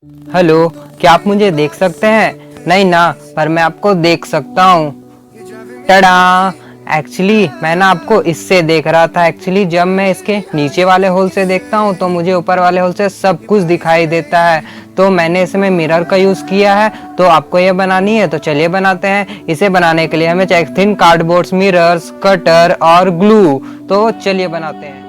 Hello, क्या आप मुझे देख सकते हैं? नहीं ना, पर मैं आपको देख सकता हूँ। टडा! एक्चुअली मैं ना आपको इससे देख रहा था। एक्चुअली जब मैं इसके नीचे वाले होल से देखता हूँ तो मुझे ऊपर वाले होल से सब कुछ दिखाई देता है। तो मैंने इसमें मिरर का यूज़ किया है। तो आपको ये बनानी है तो चलिए बनाते हैं। इसे बनाने के लिए हमें चाहिए थिन कार्डबोर्ड्स, मिरर्स, कटर और ग्लू। तो चलिए बनाते हैं।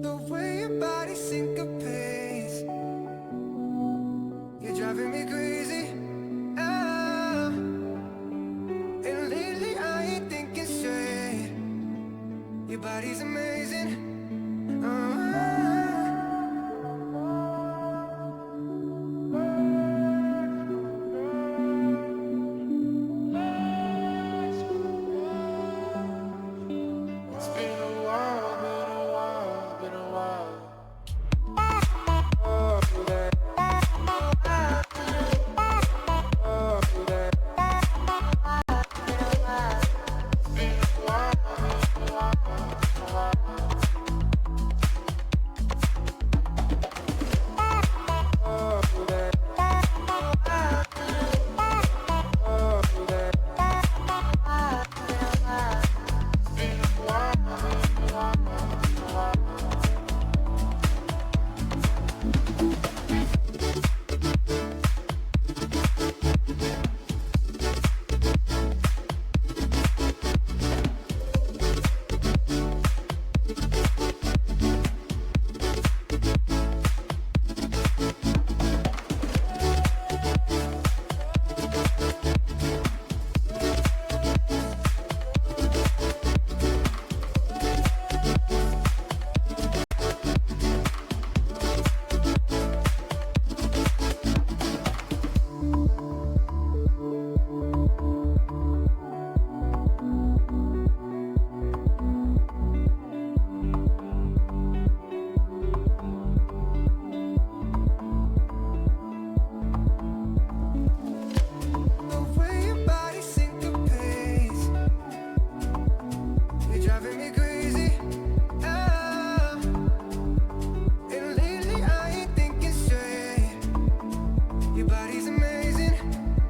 The way your body syncopates, you're driving me crazy. Ah, and lately I ain't thinking straight. Your body's amazing. It's been a while, been a while, been a while. Been a while, been a while, been a while. amazing.